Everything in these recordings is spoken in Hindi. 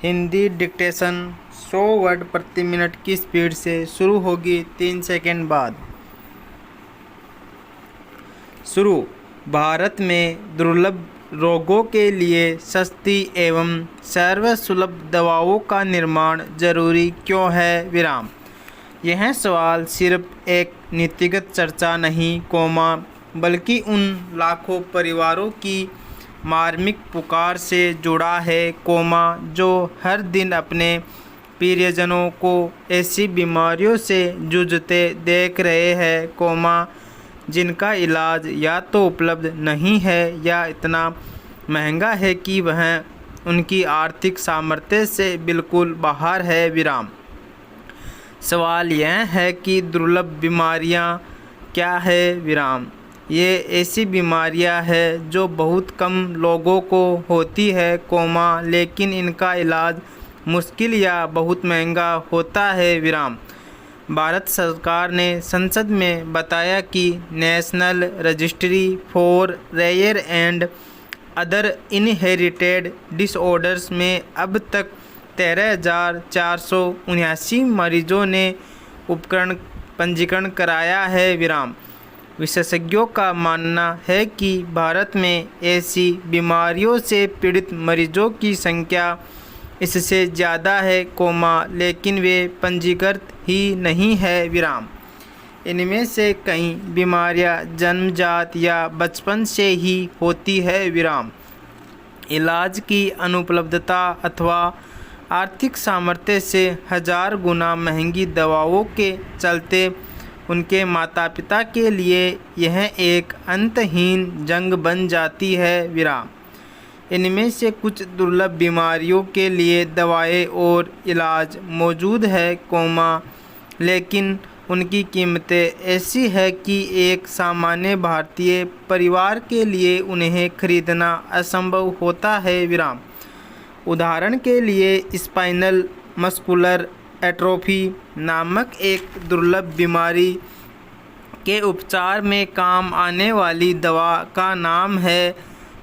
हिंदी डिक्टेशन 100 वर्ड प्रति मिनट की स्पीड से शुरू होगी 3 सेकंड बाद। शुरू। भारत में दुर्लभ रोगों के लिए सस्ती एवं सर्वसुलभ दवाओं का निर्माण जरूरी क्यों है? विराम। यह सवाल सिर्फ एक नीतिगत चर्चा नहीं, बल्कि उन लाखों परिवारों की मार्मिक पुकार से जुड़ा है, जो हर दिन अपने प्रियजनों को ऐसी बीमारियों से जूझते देख रहे हैं, जिनका इलाज या तो उपलब्ध नहीं है या इतना महंगा है कि वह उनकी आर्थिक सामर्थ्य से बिल्कुल बाहर है। विराम। सवाल यह है कि दुर्लभ बीमारियां क्या है? विराम। ये ऐसी बीमारियां हैं जो बहुत कम लोगों को होती है, लेकिन इनका इलाज मुश्किल या बहुत महंगा होता है। विराम। भारत सरकार ने संसद में बताया कि national registry for rare and other inherited disorders में अब तक 13,479 मरीजों ने पंजीकरण कराया है। विराम। विशेषज्ञों का मानना है कि भारत में ऐसी बीमारियों से पीड़ित मरीजों की संख्या इससे ज़्यादा है, लेकिन वे पंजीकृत ही नहीं है। विराम। इनमें से कई बीमारियां जन्मजात या बचपन से ही होती है। विराम। इलाज की अनुपलब्धता अथवा आर्थिक सामर्थ्य से 1000 गुना महंगी दवाओं के चलते उनके माता पिता के लिए यह एक अंतहीन जंग बन जाती है। विराम। इनमें से कुछ दुर्लभ बीमारियों के लिए दवाएं और इलाज मौजूद है, लेकिन उनकी कीमतें ऐसी है कि एक सामान्य भारतीय परिवार के लिए उन्हें खरीदना असंभव होता है। विराम। उदाहरण के लिए स्पाइनल मस्कुलर एट्रोफी नामक एक दुर्लभ बीमारी के उपचार में काम आने वाली दवा का नाम है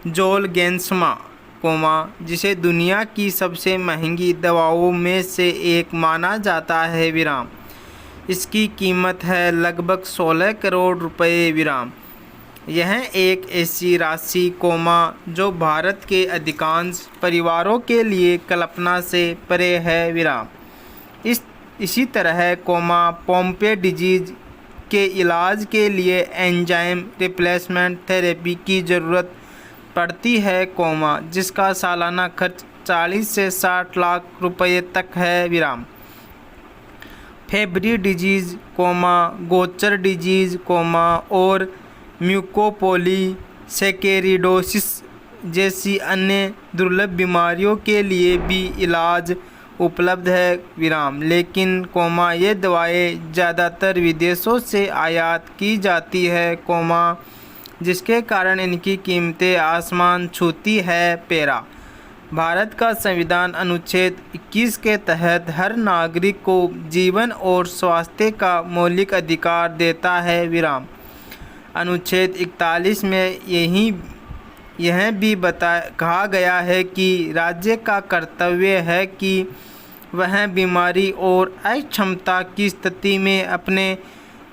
जोलगेंसमा, जिसे दुनिया की सबसे महंगी दवाओं में से एक माना जाता है। विराम। इसकी कीमत है लगभग 16 करोड़ रुपए। विराम। यह एक ऐसी राशि, जो भारत के अधिकांश परिवारों के लिए कल्पना से परे है। विराम। इसी तरह, पोम्पे डिजीज के इलाज के लिए एंजाइम रिप्लेसमेंट थेरेपी की ज़रूरत पड़ती है, जिसका सालाना खर्च 40 से 60 लाख रुपए तक है। विराम। फेब्री डिजीज़, गोचर डिजीज़, और म्यूकोपोलीसेकेरिडोसिस जैसी अन्य दुर्लभ बीमारियों के लिए भी इलाज उपलब्ध है। विराम। लेकिन ये दवाएं ज़्यादातर विदेशों से आयात की जाती है, जिसके कारण इनकी कीमतें आसमान छूती है। पैरा। भारत का संविधान अनुच्छेद 21 के तहत हर नागरिक को जीवन और स्वास्थ्य का मौलिक अधिकार देता है। विराम। अनुच्छेद 41 में यह भी कहा गया है कि राज्य का कर्तव्य है कि वह बीमारी और अक्षमता की स्थिति में अपने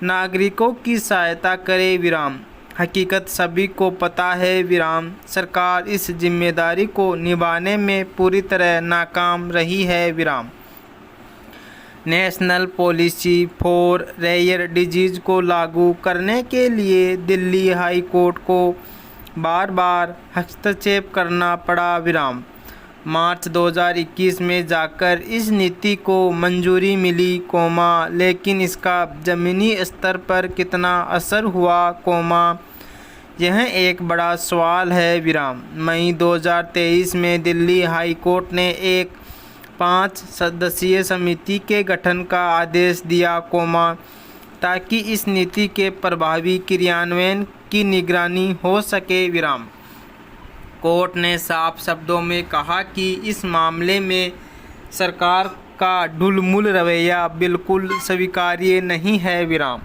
नागरिकों की सहायता करे। विराम। हकीकत सभी को पता है। विराम। सरकार इस जिम्मेदारी को निभाने में पूरी तरह नाकाम रही है। विराम। National policy for rare disease को लागू करने के लिए दिल्ली हाई कोर्ट को बार बार हस्तक्षेप करना पड़ा। विराम। मार्च 2021 में जाकर इस नीति को मंजूरी मिली, लेकिन इसका ज़मीनी स्तर पर कितना असर हुआ, यह एक बड़ा सवाल है। विराम। मई 2023 में दिल्ली हाई कोर्ट ने एक 5 सदस्यीय समिति के गठन का आदेश दिया, ताकि इस नीति के प्रभावी क्रियान्वयन की निगरानी हो सके। विराम। कोर्ट ने साफ शब्दों में कहा कि इस मामले में सरकार का ढुलमुल रवैया बिल्कुल स्वीकार्य नहीं है। विराम।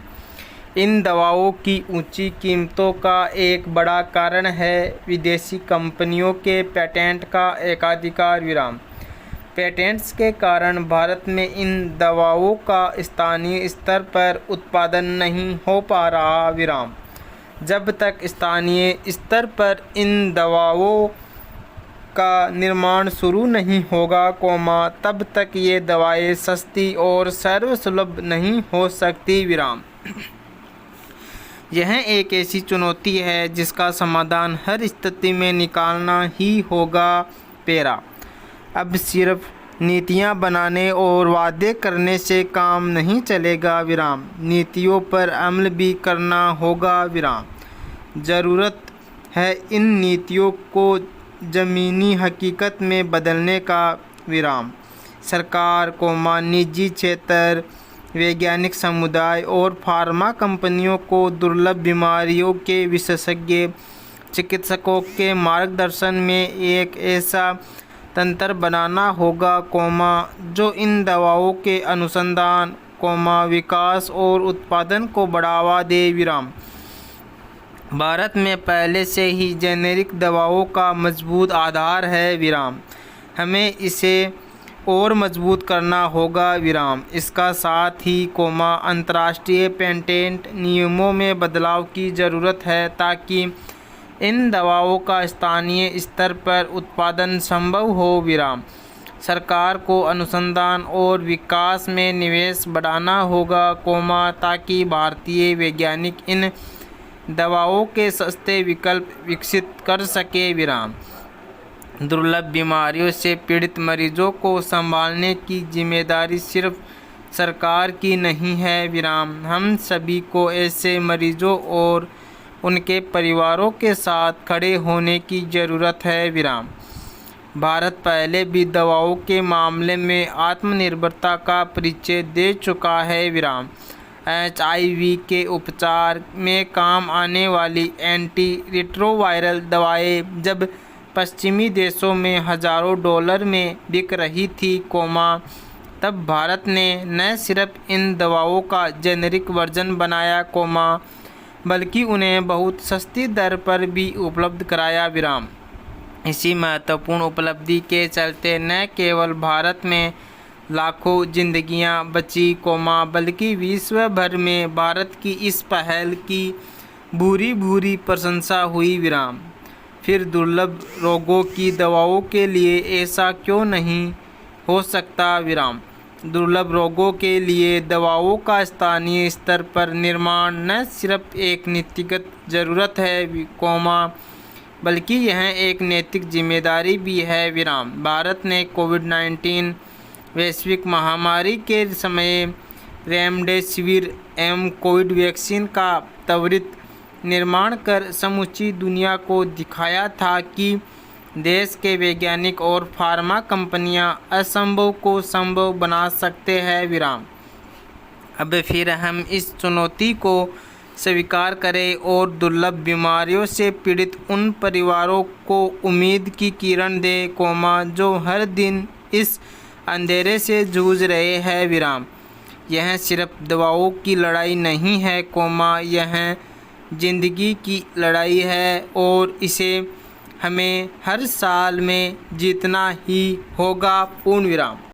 इन दवाओं की ऊंची कीमतों का एक बड़ा कारण है विदेशी कंपनियों के पेटेंट का एकाधिकार। विराम। पेटेंट्स के कारण भारत में इन दवाओं का स्थानीय स्तर पर उत्पादन नहीं हो पा रहा। विराम। जब तक स्थानीय स्तर पर इन दवाओं का निर्माण शुरू नहीं होगा, तब तक ये दवाएं सस्ती और सर्वसुलभ नहीं हो सकती। विराम। यह एक ऐसी चुनौती है जिसका समाधान हर स्थिति में निकालना ही होगा। पेरा। अब सिर्फ नीतियां बनाने और वादे करने से काम नहीं चलेगा। विराम। नीतियों पर अमल भी करना होगा। विराम। ज़रूरत है इन नीतियों को ज़मीनी हकीकत में बदलने का। विराम। सरकार, निजी क्षेत्र, वैज्ञानिक समुदाय और फार्मा कंपनियों को दुर्लभ बीमारियों के विशेषज्ञ चिकित्सकों के मार्गदर्शन में एक ऐसा तंत्र बनाना होगा, जो इन दवाओं के अनुसंधान, विकास और उत्पादन को बढ़ावा दे। विराम। भारत में पहले से ही जेनेरिक दवाओं का मजबूत आधार है। विराम। हमें इसे और मजबूत करना होगा। विराम। इसका साथ ही अंतर्राष्ट्रीय पेटेंट नियमों में बदलाव की ज़रूरत है ताकि इन दवाओं का स्थानीय स्तर पर उत्पादन संभव हो। विराम। सरकार को अनुसंधान और विकास में निवेश बढ़ाना होगा, ताकि भारतीय वैज्ञानिक इन दवाओं के सस्ते विकल्प विकसित कर सके। विराम। दुर्लभ बीमारियों से पीड़ित मरीजों को संभालने की जिम्मेदारी सिर्फ सरकार की नहीं है। विराम। हम सभी को ऐसे मरीजों और उनके परिवारों के साथ खड़े होने की ज़रूरत है। विराम। भारत पहले भी दवाओं के मामले में आत्मनिर्भरता का परिचय दे चुका है। विराम। HIV के उपचार में काम आने वाली एंटी रिट्रोवायरल दवाएं जब पश्चिमी देशों में हज़ारों डॉलर में बिक रही थी, तब भारत ने न सिर्फ इन दवाओं का जेनेरिक वर्जन बनाया, बल्कि उन्हें बहुत सस्ती दर पर भी उपलब्ध कराया। विराम। इसी महत्वपूर्ण उपलब्धि के चलते न केवल भारत में लाखों जिंदगियां बची, बल्कि विश्व भर में भारत की इस पहल की भूरी भूरी प्रशंसा हुई। विराम। फिर दुर्लभ रोगों की दवाओं के लिए ऐसा क्यों नहीं हो सकता। विराम। दुर्लभ रोगों के लिए दवाओं का स्थानीय स्तर पर निर्माण न सिर्फ एक नीतिगत ज़रूरत है, बल्कि यह एक नैतिक जिम्मेदारी भी है। विराम। भारत ने कोविड-19 वैश्विक महामारी के समय रेमडेसिविर एवं कोविड वैक्सीन का त्वरित निर्माण कर समूची दुनिया को दिखाया था कि देश के वैज्ञानिक और फार्मा कंपनियां असंभव को संभव बना सकते हैं। विराम। अब फिर हम इस चुनौती को स्वीकार करें और दुर्लभ बीमारियों से पीड़ित उन परिवारों को उम्मीद की किरण दें, जो हर दिन इस अंधेरे से जूझ रहे हैं। विराम। यह सिर्फ दवाओं की लड़ाई नहीं है, यह जिंदगी की लड़ाई है और इसे हमें हर साल में जीतना ही होगा। पूर्ण विराम।